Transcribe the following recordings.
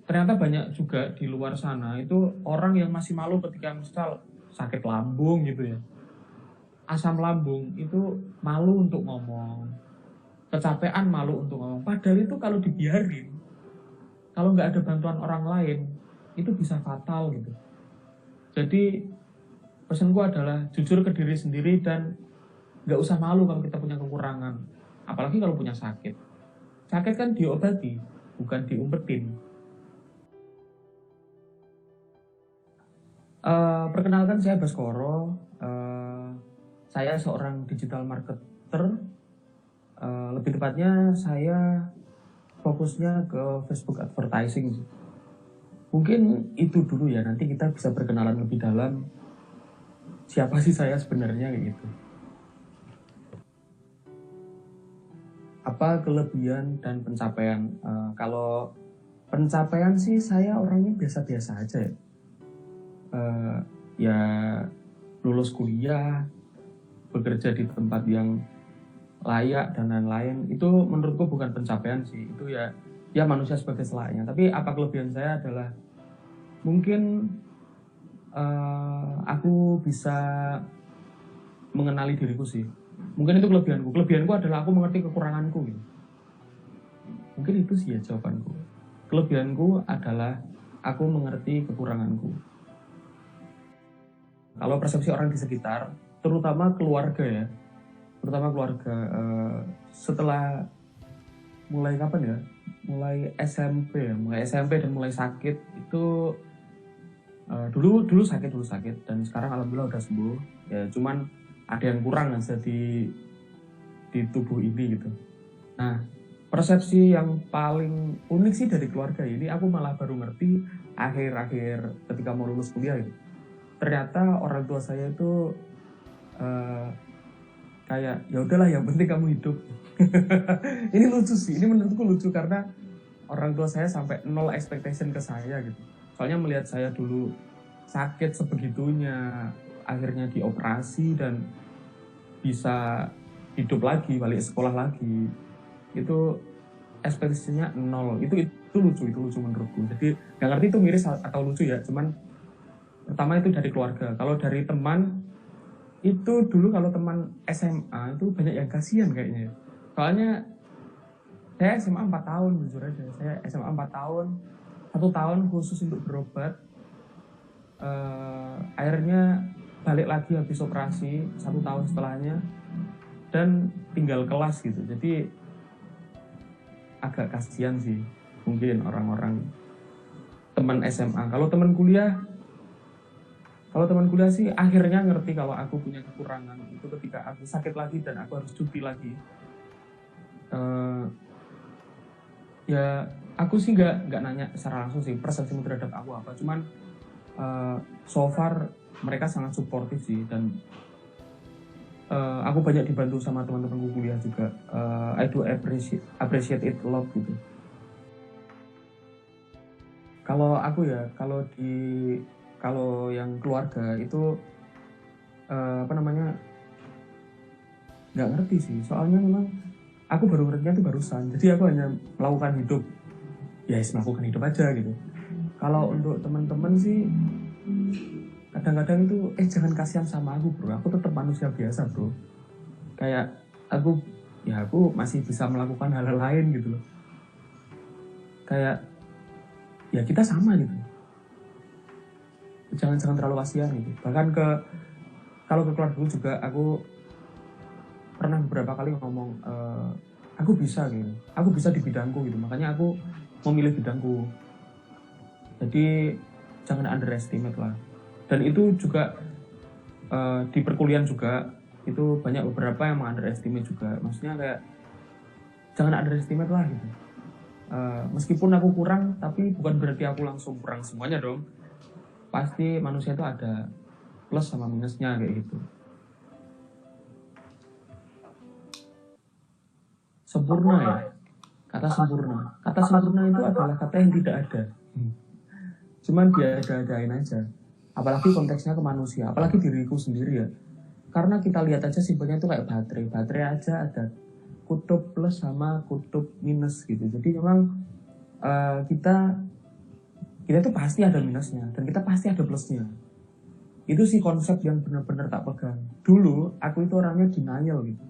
ternyata banyak juga di luar sana itu orang yang masih malu ketika misal sakit lambung gitu ya, asam lambung itu malu untuk ngomong, kecapean malu untuk ngomong. Padahal itu kalau dibiarin, kalau nggak ada bantuan orang lain, itu bisa fatal gitu. Jadi pesanku adalah jujur ke diri sendiri dan nggak usah malu kalau kita punya kekurangan. Apalagi kalau punya sakit. Sakit kan diobati, bukan diumpetin. Perkenalkan saya Baskoro. Saya seorang digital marketer. Lebih tepatnya saya fokusnya ke Facebook advertising. Mungkin itu dulu ya, nanti kita bisa berkenalan lebih dalam siapa sih saya sebenarnya kayak gitu. Apa kelebihan dan pencapaian? Kalau pencapaian sih saya orangnya biasa-biasa aja ya. Ya lulus kuliah, bekerja di tempat yang layak dan lain-lain, itu menurutku bukan pencapaian sih. Itu ya manusia sebagai selayaknya. Tapi apa kelebihan saya adalah mungkin aku bisa mengenali diriku sih. Mungkin itu kelebihanku. Kelebihanku adalah aku mengerti kekuranganku gitu. Mungkin itu sih ya jawabanku. Kelebihanku adalah aku mengerti kekuranganku. Kalau persepsi orang di sekitar, terutama keluarga ya, setelah mulai kapan ya, mulai SMP dan mulai sakit itu, dulu sakit dan sekarang alhamdulillah udah sembuh ya, cuman ada yang kurang aja di tubuh ini gitu. Nah, persepsi yang paling unik sih dari keluarga ini aku malah baru ngerti akhir-akhir ketika mau lulus kuliah gitu. Ternyata orang tua saya itu kayak ya udahlah yang penting kamu hidup. Ini lucu sih, ini menurutku lucu karena orang tua saya sampai nol expectation ke saya gitu. Soalnya melihat saya dulu sakit sebegitunya, akhirnya dioperasi dan bisa hidup lagi, balik sekolah lagi, itu ekspektasinya nol. Itu lucu menurutku. Jadi nggak ngerti itu miris atau lucu ya, cuman pertama itu dari keluarga. Kalau dari teman, itu dulu kalau teman SMA itu banyak yang kasihan kayaknya. Soalnya saya SMA 4 tahun, jujur aja. Saya SMA 4 tahun, 1 tahun khusus untuk berobat. Akhirnya balik lagi habis operasi 1 tahun setelahnya, dan tinggal kelas gitu. Jadi agak kasihan sih mungkin orang-orang teman SMA. Kalau teman kuliah sih akhirnya ngerti kalau aku punya kekurangan itu ketika aku sakit lagi dan aku harus cuti lagi. Ya aku sih nggak nanya secara langsung sih persepsimu terhadap aku apa, cuman so far mereka sangat suportif sih, dan aku banyak dibantu sama teman-temanku kuliah juga. I do appreciate it a lot gitu. Kalau aku ya, kalau yang keluarga itu nggak ngerti sih, soalnya memang aku baru ngertinya itu barusan. Jadi aku hanya melakukan hidup, melakukan hidup aja gitu. Kalau untuk teman-teman sih kadang-kadang itu jangan kasihan sama aku bro, aku tetap manusia biasa bro. Kayak aku masih bisa melakukan hal-hal lain gitu loh. Kayak ya kita sama gitu. Jangan terlalu kasihan gitu. Bahkan kalau ke keluarga juga aku pernah beberapa kali ngomong, aku bisa gitu, aku bisa di bidangku gitu, makanya aku memilih bidangku. Jadi jangan underestimate lah. Dan itu juga di perkuliahan juga itu banyak beberapa yang underestimate juga. Maksudnya kayak jangan underestimate lah gitu. Meskipun aku kurang, tapi bukan berarti aku langsung kurang semuanya dong. Pasti manusia itu ada plus sama minusnya kayak gitu. Sempurna ya, kata sempurna itu adalah kata yang tidak ada, cuman dia ada-adain aja. Apalagi konteksnya ke manusia, apalagi diriku sendiri ya. Karena kita lihat aja simpelnya itu kayak baterai aja ada kutub plus sama kutub minus gitu. Jadi memang kita tuh pasti ada minusnya dan kita pasti ada plusnya. Itu sih konsep yang benar-benar tak pegang. Dulu aku itu orangnya denial gitu.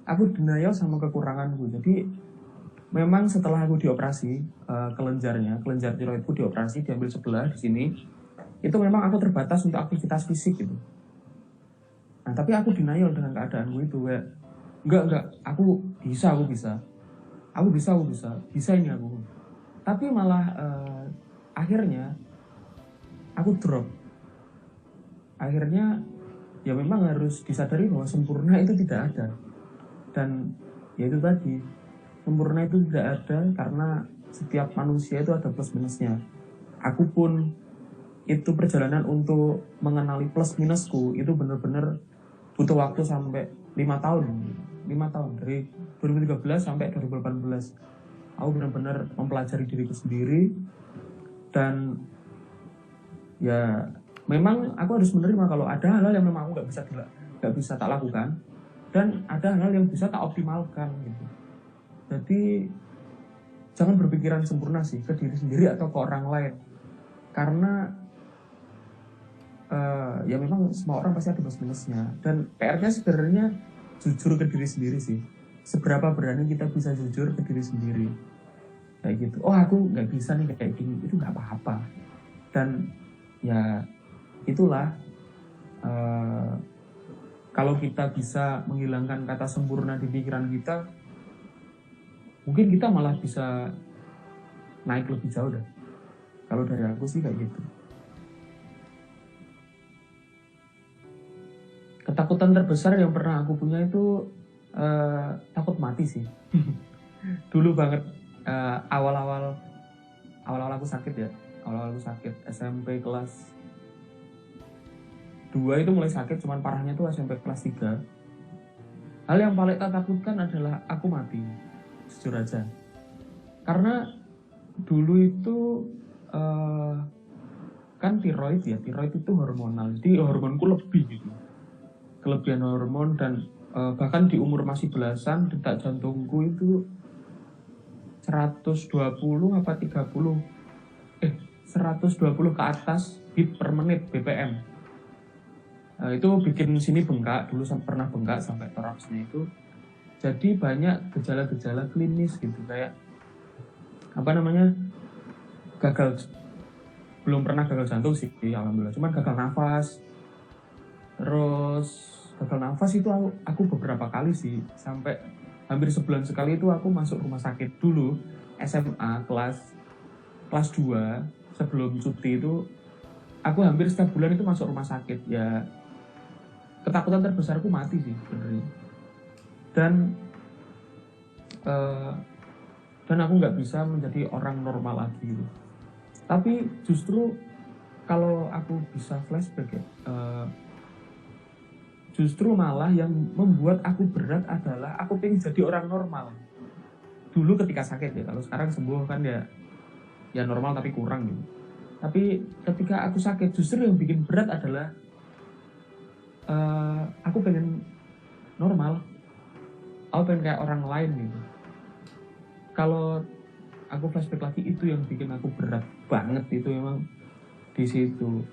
Aku denial sama kekuranganku. Jadi memang setelah aku dioperasi kelenjar tiroidku dioperasi, diambil sebelah di sini, itu memang aku terbatas untuk aktivitas fisik gitu. Nah tapi aku denial dengan keadaanku itu, kayak enggak, aku bisa ini aku. Tapi malah akhirnya aku drop. Akhirnya ya memang harus disadari bahwa sempurna itu tidak ada. Dan ya itu tadi, sempurna itu tidak ada karena setiap manusia itu ada plus minusnya. Aku pun itu perjalanan untuk mengenali plus minusku itu benar-benar butuh waktu sampai 5 tahun dari 2013 sampai 2018. Aku benar-benar mempelajari diriku sendiri dan ya memang aku harus menerima kalau ada hal-hal yang memang aku nggak bisa tak lakukan dan ada hal-hal yang bisa tak optimalkan gitu. Jadi jangan berpikiran sempurna sih ke diri sendiri atau ke orang lain, karena ya memang semua orang pasti ada plus minusnya dan PR-nya sebenarnya jujur ke diri sendiri sih. Seberapa berani kita bisa jujur ke diri sendiri kayak gitu. Oh aku nggak bisa nih kayak gini, itu nggak apa-apa. Dan ya itulah kalau kita bisa menghilangkan kata sempurna di pikiran kita, mungkin kita malah bisa naik lebih jauh dah. Kalau dari aku sih kayak gitu. Ketakutan terbesar yang pernah aku punya itu takut mati sih. Dulu banget awal-awal aku sakit ya. Awal-awal aku sakit SMP kelas 2 itu mulai sakit, cuman parahnya tuh SMP kelas 3. Hal yang paling tak takutkan adalah aku mati. Jujur aja. Karena dulu itu kan tiroid itu hormonal. Jadi hormonku lebih gitu. Kelebihan hormon dan bahkan di umur masih belasan detak jantungku itu 120 apa 30 120 ke atas beat per menit BPM. Itu bikin sini bengkak, dulu pernah bengkak sampai toraksnya itu. Jadi banyak gejala-gejala klinis gitu, kayak belum pernah gagal jantung sih alhamdulillah, cuman gagal nafas. Terus gagal nafas itu aku beberapa kali sih, sampai hampir sebulan sekali itu aku masuk rumah sakit. Dulu SMA kelas 2 sebelum cuti itu aku hampir setiap bulan itu masuk rumah sakit. Ya ketakutan terbesarku mati sih sebenarnya. Dan aku nggak bisa menjadi orang normal lagi gitu. Tapi justru kalau aku bisa flashback ya, justru malah yang membuat aku berat adalah aku pengen jadi orang normal. Dulu ketika sakit ya, kalau sekarang sembuh kan ya normal tapi kurang gitu. Tapi ketika aku sakit justru yang bikin berat adalah aku pengen normal. Aku pengen kayak orang lain gitu. Kalau aku flashback lagi, itu yang bikin aku berat banget, itu memang di situ.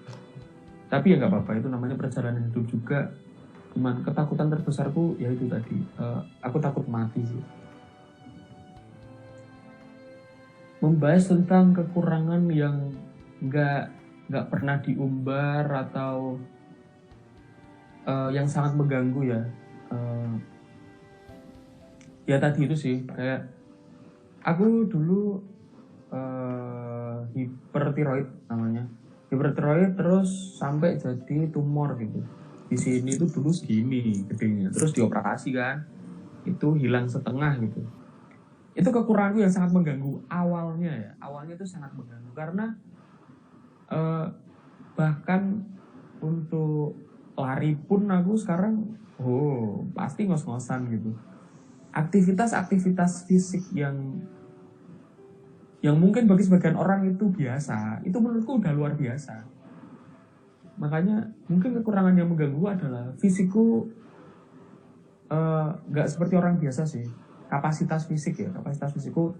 Tapi ya nggak apa-apa, itu namanya perjalanan hidup juga. Cuman ketakutan terbesarku ya itu tadi, aku takut mati sih. Membahas tentang kekurangan yang nggak pernah diumbar atau yang sangat mengganggu ya. Ya tadi itu sih, kayak aku dulu hipertiroid namanya. Hipertiroid terus sampai jadi tumor gitu. Di sini tuh dulu segini gedenya, terus dioperasi kan, itu hilang setengah gitu. Itu kekuranganku yang sangat mengganggu awalnya itu sangat mengganggu karena bahkan untuk lari pun aku sekarang pasti ngos-ngosan gitu. Aktivitas fisik yang mungkin bagi sebagian orang itu biasa, itu menurutku udah luar biasa. Makanya mungkin kekurangan yang mengganggu adalah fisikku gak seperti orang biasa sih. Kapasitas fisikku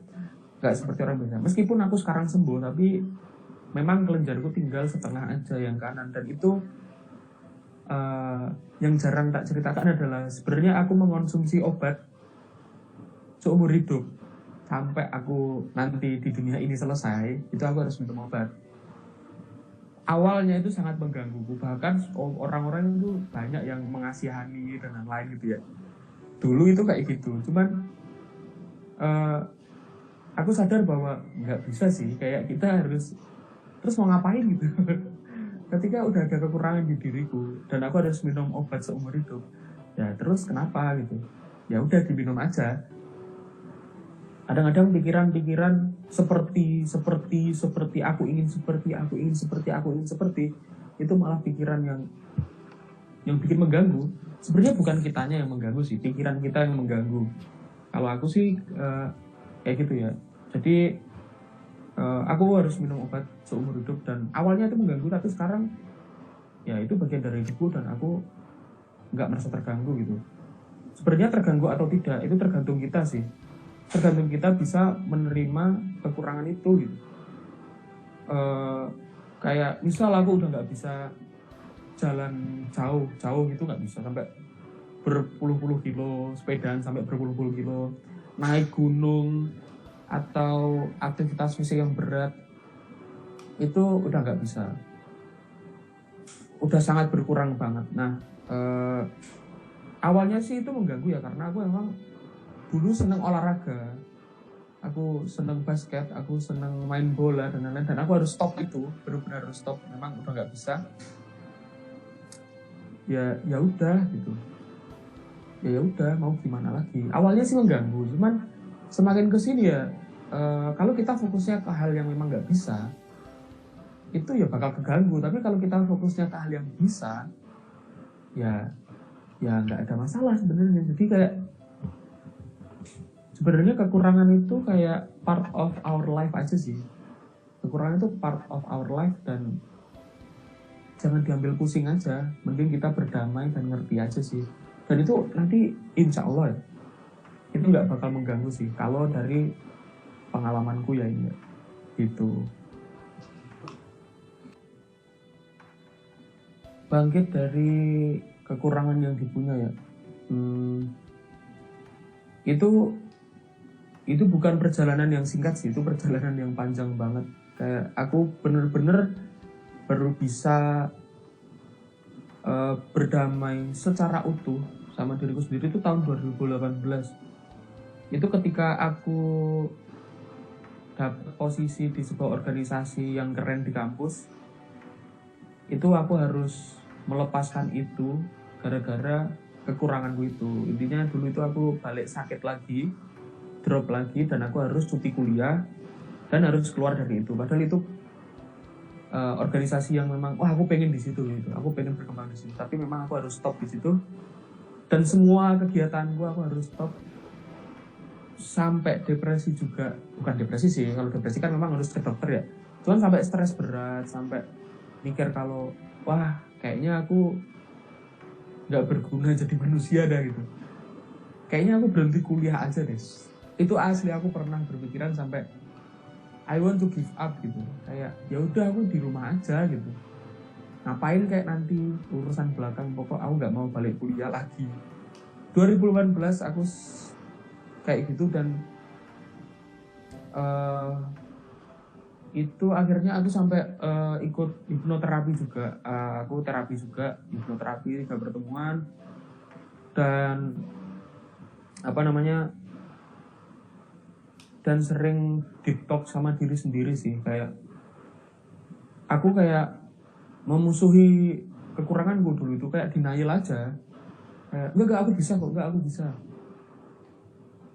nggak seperti orang biasa. Meskipun aku sekarang sembuh, tapi memang kelenjarku tinggal setengah aja yang kanan, dan itu yang jarang tak ceritakan adalah sebenarnya aku mengonsumsi obat seumur hidup. Sampai aku nanti di dunia ini selesai, itu aku harus minum obat. Awalnya itu sangat mengganggu, bahkan orang-orang itu banyak yang mengasihani dan lain-lain gitu ya. Dulu itu kayak gitu, cuman aku sadar bahwa nggak bisa sih, kayak kita harus terus mau ngapain gitu. Ketika udah ada kekurangan di diriku dan aku harus minum obat seumur hidup, ya terus kenapa gitu, ya udah diminum aja. Kadang-kadang pikiran-pikiran seperti aku ingin seperti itu malah pikiran yang bikin mengganggu. Sebenarnya bukan kitanya yang mengganggu sih, pikiran kita yang mengganggu. Kalau aku sih kayak gitu ya. Jadi aku harus minum obat seumur hidup, dan awalnya itu mengganggu, tapi sekarang ya itu bagian dari hidupku dan aku nggak merasa terganggu gitu. Sebenarnya terganggu atau tidak itu tergantung kita sih, tergantung kita bisa menerima kekurangan itu gitu. Kayak misal aku udah nggak bisa jalan jauh gitu, nggak bisa sampai berpuluh-puluh kilo, sepedaan sampai berpuluh-puluh kilo, naik gunung atau aktivitas fisik yang berat, itu udah nggak bisa, udah sangat berkurang banget. Nah awalnya sih itu mengganggu ya, karena aku emang dulu seneng olahraga, aku seneng basket, aku seneng main bola dan lain-lain, dan aku harus stop itu, benar-benar harus stop, memang udah nggak bisa. Ya udah gitu, ya udah mau gimana lagi. Awalnya sih mengganggu, cuman semakin kesini ya kalau kita fokusnya ke hal yang memang nggak bisa, itu ya bakal keganggu. Tapi kalau kita fokusnya ke hal yang bisa, ya nggak ada masalah sebenarnya. Jadi kayak sebenarnya kekurangan itu kayak part of our life aja sih. Kekurangan itu part of our life, dan jangan diambil pusing aja, mending kita berdamai dan ngerti aja sih. Dan itu nanti insya Allah ya, itu nggak bakal mengganggu sih, kalau dari pengalamanku ya ini gitu. Bangkit dari kekurangan yang dipunya ya, itu bukan perjalanan yang singkat sih, itu perjalanan yang panjang banget. Kayak aku bener-bener baru bisa berdamai secara utuh sama diriku sendiri itu tahun 2018. Itu ketika aku dapat posisi di sebuah organisasi yang keren di kampus, itu aku harus melepaskan itu gara-gara kekuranganku itu. Intinya dulu itu aku balik sakit lagi, drop lagi, dan aku harus cuti kuliah dan harus keluar dari itu. Padahal itu organisasi yang memang aku pengen di situ gitu, aku pengen berkembang di situ, tapi memang aku harus stop di situ, dan semua kegiatanku aku harus stop. Sampai depresi juga, bukan depresi sih, kalau depresi kan memang harus ke dokter ya, cuman sampai stres berat, sampai mikir kalau wah kayaknya aku nggak berguna jadi manusia dah gitu, kayaknya aku berhenti kuliah aja deh. Itu asli, aku pernah berpikiran sampai I want to give up gitu, kayak ya udah aku di rumah aja gitu, ngapain kayak nanti urusan belakang, pokok aku nggak mau balik kuliah lagi. 2018 aku kayak gitu, dan itu akhirnya aku sampai ikut hipnoterapi juga. Aku terapi juga, hipnoterapi 3 pertemuan, dan dan sering detox sama diri sendiri sih. Kayak aku kayak memusuhi kekuranganku dulu itu, kayak denial aja, kayak enggak aku bisa kok, enggak aku bisa.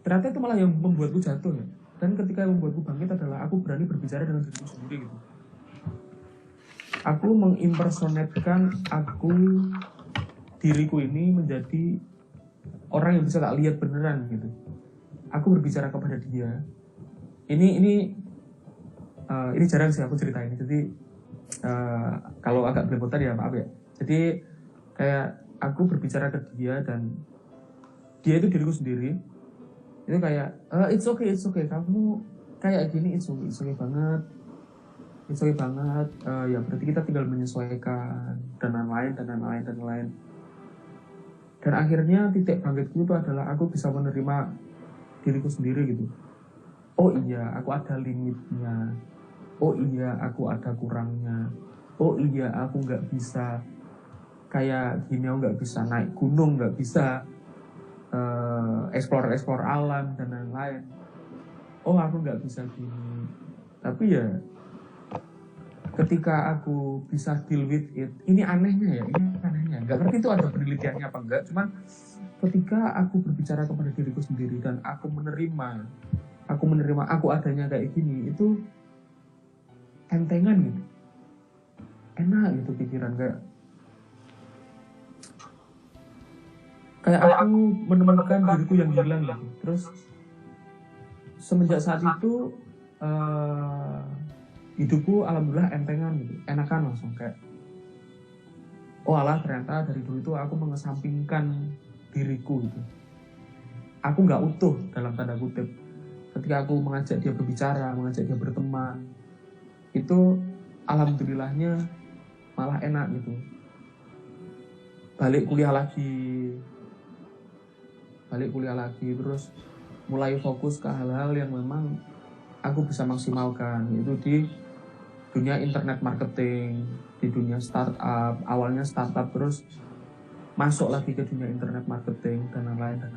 Ternyata itu malah yang membuatku jatuh ya. Dan ketika yang membuatku bangkit adalah aku berani berbicara dengan diriku sendiri gitu. Aku mengimpersonatkan diriku ini menjadi orang yang bisa tak lihat beneran gitu. Aku berbicara kepada dia. Ini jarang sih aku cerita ini. Jadi kalau agak belepotan ya maaf ya. Jadi kayak aku berbicara ke dia, dan dia itu diriku sendiri. Itu kayak it's okay, kamu kayak gini it's okay banget. It's okay banget. Ya berarti kita tinggal menyesuaikan dan lain-lain. Dan akhirnya titik bangkitku itu adalah aku bisa menerima diriku sendiri gitu. Oh iya, aku ada limitnya. Oh iya, aku ada kurangnya. Oh iya, aku nggak bisa kayak gini, aku nggak bisa naik gunung, nggak bisa explore alam dan lain-lain. Oh aku nggak bisa gini. Tapi ya ketika aku bisa deal with it, ini anehnya, nggak ngerti itu ada penelitiannya apa enggak, cuman ketika aku berbicara kepada diriku sendiri dan aku menerima aku adanya kayak gini, itu entengan gitu, enak gitu pikiran, kayak aku menemukan diriku yang hilang gitu. Terus semenjak saat itu hidupku alhamdulillah entengan gitu, enakan langsung kayak oh alah ternyata dari dulu itu aku mengesampingkan diriku gitu. Aku nggak utuh dalam tanda kutip. Ketika aku mengajak dia berbicara, mengajak dia berteman, itu alhamdulillahnya malah enak gitu. Balik kuliah lagi terus mulai fokus ke hal-hal yang memang aku bisa maksimalkan, yaitu di dunia internet marketing, di dunia startup. Awalnya startup terus masuk lagi ke dunia internet marketing dan lain-lain.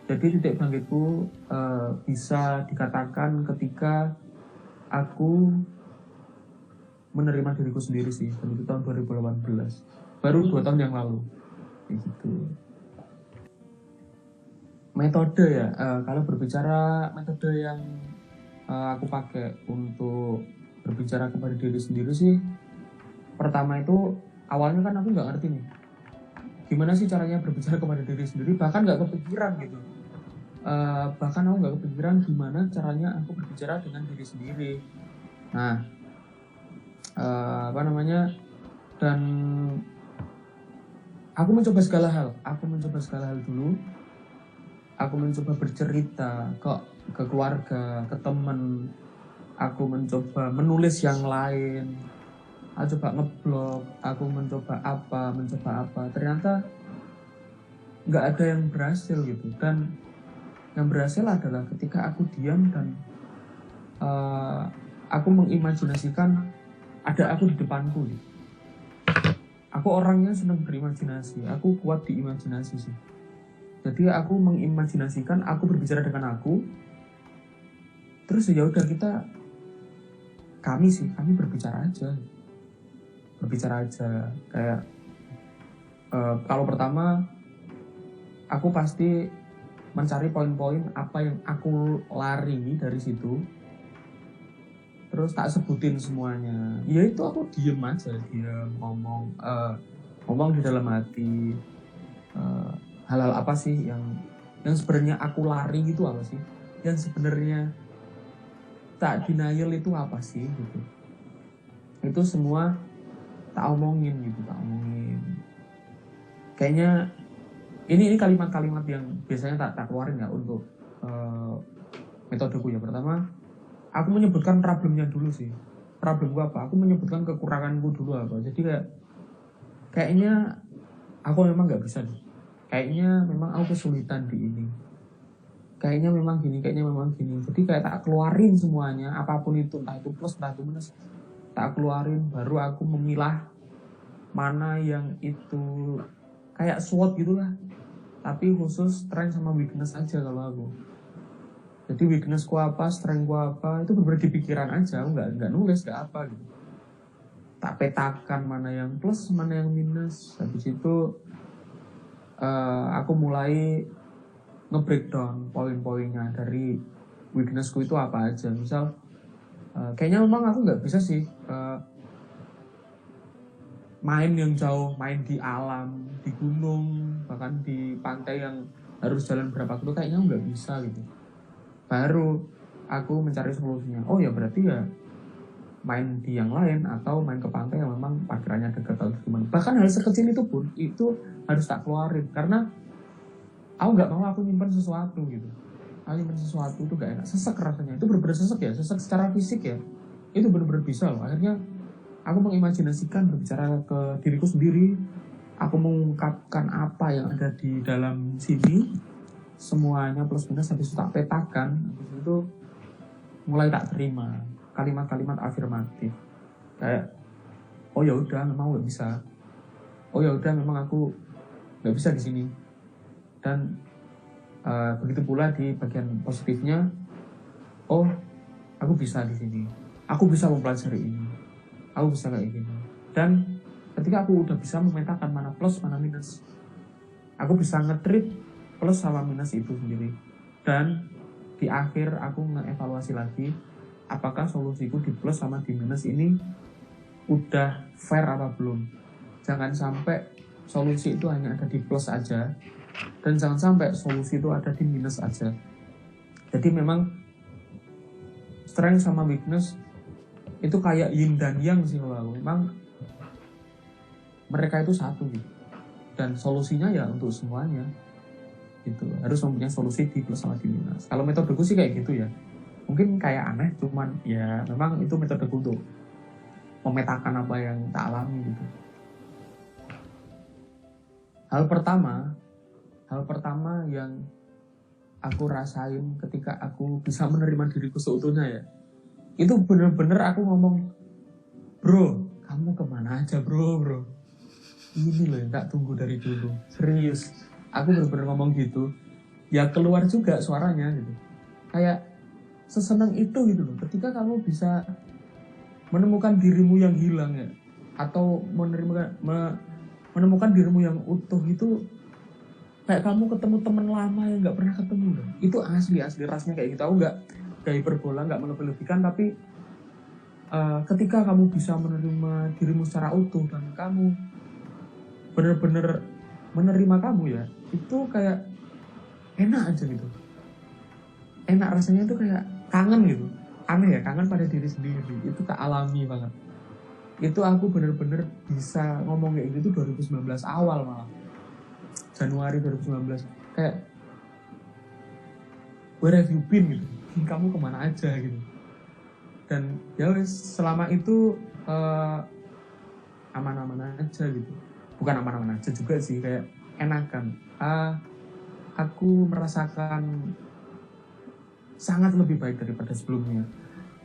Jadi titik bangkitku bisa dikatakan ketika aku menerima diriku sendiri sih, dan itu tahun 2018, baru 2 tahun yang lalu gitu. Metode ya, kalau berbicara metode yang aku pakai untuk berbicara kepada diri sendiri sih, pertama itu awalnya kan aku nggak ngerti nih gimana sih caranya berbicara kepada diri sendiri, bahkan nggak kepikiran gitu. Bahkan aku nggak kepikiran gimana caranya aku berbicara dengan diri sendiri. Nah, dan aku mencoba segala hal dulu. Aku mencoba bercerita ke keluarga, ke teman. Aku mencoba menulis yang lain. Aku coba ngeblog. Aku mencoba apa. Ternyata nggak ada yang berhasil gitu. Dan yang berhasil adalah ketika aku diam dan aku mengimajinasikan ada aku di depanku gitu. Aku orangnya senang berimajinasi. Aku kuat di imajinasi sih. Jadi aku mengimajinasikan aku berbicara dengan aku. Terus ya udah kami berbicara aja. Kayak kalau pertama aku pasti mencari poin-poin apa yang aku lari dari situ. Terus tak sebutin semuanya. Ya itu aku diem aja, ngomong di dalam hati. Hal-hal apa sih yang sebenarnya aku lari itu apa sih? Yang sebenarnya tak denial itu apa sih gitu. Itu semua tak omongin. Kayaknya ini kalimat-kalimat yang biasanya tak keluarin ya untuk metodeku ya. Pertama, aku menyebutkan problemnya dulu sih. Problemku apa? Aku menyebutkan kekuranganku dulu apa. Jadi kayaknya aku memang nggak bisa nih. Kayaknya memang aku kesulitan di ini. Kayaknya memang gini. Jadi kayak tak keluarin semuanya, apapun itu, entah itu plus, entah itu minus, tak keluarin. Baru aku memilah mana yang itu kayak SWOT gitulah. Tapi khusus strength sama weakness aja kalau aku. Jadi weaknessku apa, strengthku apa, itu benar-benar di pikiran aja. Aku nggak nulis, nggak apa gitu. Tak petakan mana yang plus, mana yang minus. Habis itu aku mulai nge-breakdown poin-poinnya dari weaknessku itu apa aja. Misal kayaknya memang aku nggak bisa sih main yang jauh, main di alam, di gunung, bahkan di pantai yang harus jalan berapa kilo, kayaknya nggak bisa gitu. Baru aku mencari solusinya. Oh ya berarti ya main di yang lain atau main ke pantai yang memang parkirannya dekat atau gimana. Bahkan hal sekecil itu pun itu harus tak keluarin karena aku nggak mau aku nyimpan sesuatu gitu. kalimat sesuatu itu gak enak, sesek rasanya, itu bener-bener sesek ya, sesek secara fisik ya, itu bener-bener bisa loh. Akhirnya aku mengimajinasikan berbicara ke diriku sendiri, aku mengungkapkan apa yang ada di dalam sini, semuanya plus minus, habis itu tak petakan, habis itu mulai tak terima kalimat-kalimat afirmatif kayak oh ya udah memang gak bisa, oh ya udah memang aku nggak bisa di sini. Dan begitu pula di bagian positifnya, oh aku bisa di sini, aku bisa mempelajari ini, aku bisa kayak gini. Dan ketika aku udah bisa memetakan mana plus mana minus, aku bisa nge-treat plus sama minus itu sendiri. Dan di akhir aku nge-evaluasi lagi apakah solusiku di plus sama di minus ini udah fair apa belum. Jangan sampai solusi itu hanya ada di plus aja, dan jangan sampai solusi itu ada di minus aja. Jadi memang strength sama weakness itu kayak yin dan yang sih kalau aku. Memang mereka itu satu gitu. Dan solusinya ya untuk semuanya gitu. Harus mempunyai solusi di plus sama di minus. Kalau metodeku sih kayak gitu ya. Mungkin kayak aneh, cuman ya memang itu metodeku untuk memetakan apa yang tak alami gitu. Hal pertama yang aku rasain ketika aku bisa menerima diriku seutuhnya ya, itu bener-bener aku ngomong, bro, kamu kemana aja bro, ini loh yang tak tunggu dari dulu, serius. Aku bener-bener ngomong gitu, ya keluar juga suaranya gitu. Kayak sesenang itu gitu loh, ketika kamu bisa menemukan dirimu yang hilang ya, atau menemukan dirimu yang utuh, itu kayak kamu ketemu teman lama yang nggak pernah ketemu loh. Itu asli rasanya kayak gitu. Aku nggak hiperbola, nggak melebih-lebihkan, tapi ketika kamu bisa menerima dirimu secara utuh dan kamu bener-bener menerima kamu ya, itu kayak enak aja gitu. Enak rasanya itu kayak kangen gitu. Aneh ya, kangen pada diri sendiri. Itu tak alami banget. Itu aku bener-bener bisa ngomong kayak gitu 2019 awal malah. Januari 2019. Kayak, where have you been gitu. Kamu kemana aja gitu. Dan ya selama itu aman-aman aja gitu. Bukan aman-aman aja juga sih, kayak enakan. Aku merasakan sangat lebih baik daripada sebelumnya,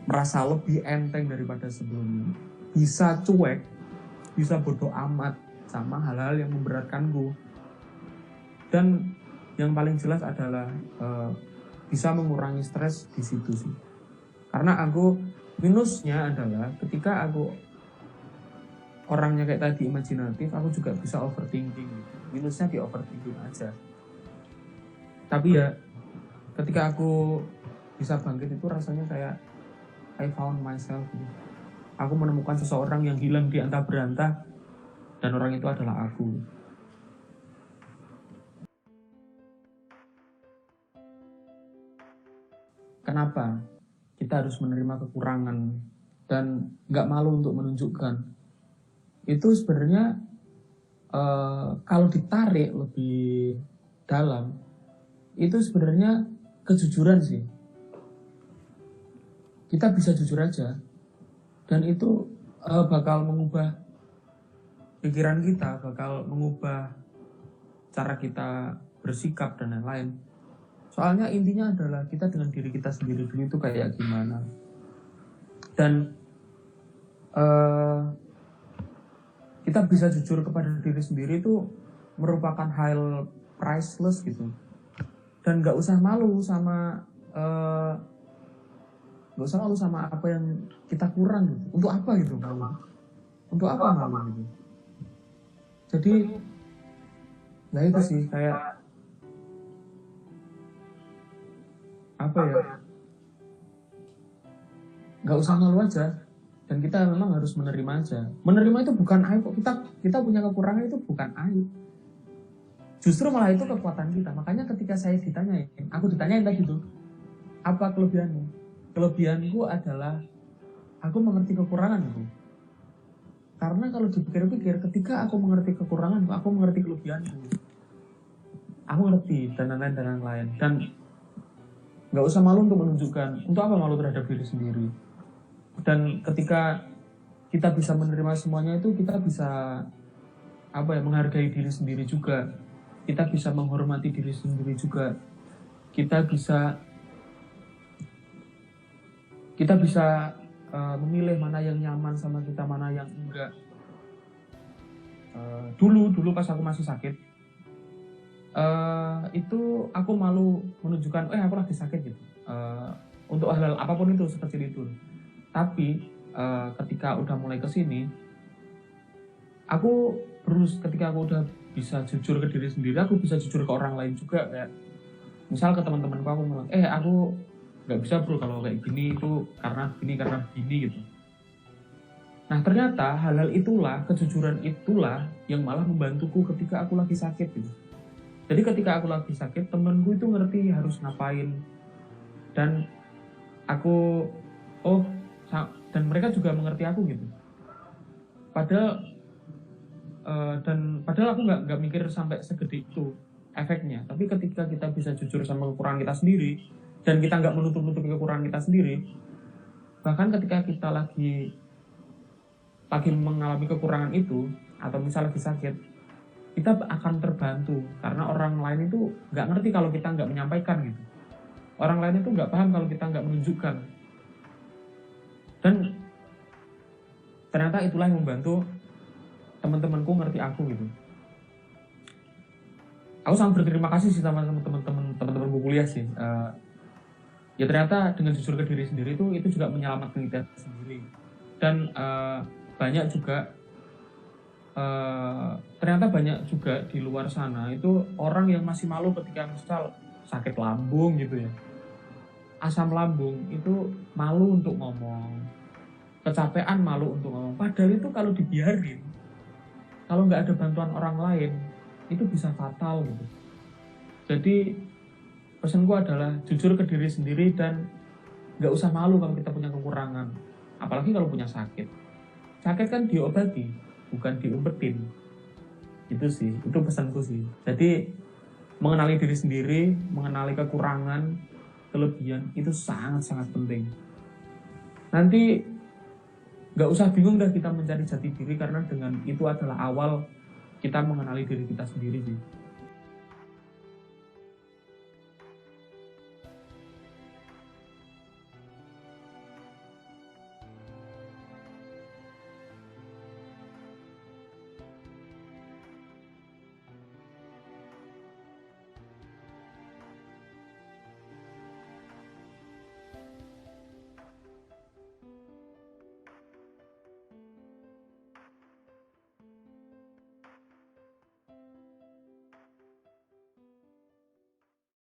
merasa lebih enteng daripada sebelumnya, bisa cuek, bisa bodoh amat sama hal-hal yang memberatkanku. Dan yang paling jelas adalah bisa mengurangi stres di situ sih. Karena aku minusnya adalah ketika aku orangnya kayak tadi imajinatif, aku juga bisa overthinking. Minusnya di overthinking aja. Tapi ya ketika aku bisa bangkit itu rasanya kayak I found myself gitu. Aku menemukan seseorang yang hilang di antah berantah, dan orang itu adalah aku. Kenapa kita harus menerima kekurangan dan gak malu untuk menunjukkan? Itu sebenarnya kalau ditarik lebih dalam, itu sebenarnya kejujuran sih. Kita bisa jujur aja, dan itu bakal mengubah pikiran kita, bakal mengubah cara kita bersikap dan lain-lain. Soalnya intinya adalah kita dengan diri kita sendiri dulu itu kayak gimana. Dan kita bisa jujur kepada diri sendiri itu merupakan hal priceless gitu. Dan gak usah malu sama apa yang kita kurang gitu. Untuk apa gitu malu? Untuk apa malu gitu? Jadi ya itu sih, kayak apa ya, gak usah malu aja. Dan kita memang harus menerima aja. Menerima itu bukan aib. Kita punya kekurangan itu bukan aib. Justru malah itu kekuatan kita. Makanya ketika saya aku ditanyain tadi tuh, apa kelebihanmu? Kelebihanku adalah aku mengerti kekuranganku. Karena kalau dipikir-pikir, ketika aku mengerti kekuranganku, aku mengerti kelebihanku. Aku ngerti dan lain-lain. Dan nggak usah malu untuk menunjukkan. Untuk apa malu terhadap diri sendiri? Dan ketika kita bisa menerima semuanya itu, kita bisa menghargai diri sendiri juga. Kita bisa menghormati diri sendiri juga. Kita bisa memilih mana yang nyaman sama kita, mana yang enggak. Dulu pas aku masih sakit, itu aku malu menunjukkan aku lagi sakit gitu, untuk hal-hal apapun itu, sekecil itu. Tapi ketika udah mulai kesini, ketika aku udah bisa jujur ke diri sendiri, aku bisa jujur ke orang lain juga. Kayak misal ke teman-temanku, aku bilang aku nggak bisa bro kalau kayak gini, itu karena gini gitu. Nah ternyata hal-hal itulah, kejujuran itulah yang malah membantuku ketika aku lagi sakit gitu. Jadi ketika aku lagi sakit, temenku itu ngerti harus ngapain, dan dan mereka juga mengerti aku gitu. Padahal aku nggak mikir sampai segede itu efeknya. Tapi ketika kita bisa jujur sama kekurangan kita sendiri, dan kita nggak menutup-nutupi kekurangan kita sendiri, bahkan ketika kita lagi mengalami kekurangan itu, atau misal lagi sakit, kita akan terbantu karena orang lain itu nggak ngerti kalau kita nggak menyampaikan gitu. Orang lain itu nggak paham kalau kita nggak menunjukkan. Dan ternyata itulah yang membantu teman-temanku ngerti aku gitu. Aku sangat berterima kasih sih sama teman-temanku kuliah sih. Ya ternyata dengan jujur ke diri sendiri itu juga menyelamatkan kita sendiri. Dan ternyata banyak juga di luar sana itu orang yang masih malu ketika misal sakit lambung gitu ya, asam lambung, itu malu untuk ngomong, kecapean malu untuk ngomong. Padahal itu kalau dibiarin, kalau nggak ada bantuan orang lain, itu bisa fatal gitu. Jadi pesanku adalah jujur ke diri sendiri dan nggak usah malu kalau kita punya kekurangan, apalagi kalau punya sakit. Sakit kan diobati, bukan diumpetin. Itu sih, itu pesanku sih. Jadi mengenali diri sendiri, mengenali kekurangan, kelebihan, itu sangat-sangat penting. Nanti gak usah bingung dah kita mencari jati diri, karena dengan itu adalah awal kita mengenali diri kita sendiri sih.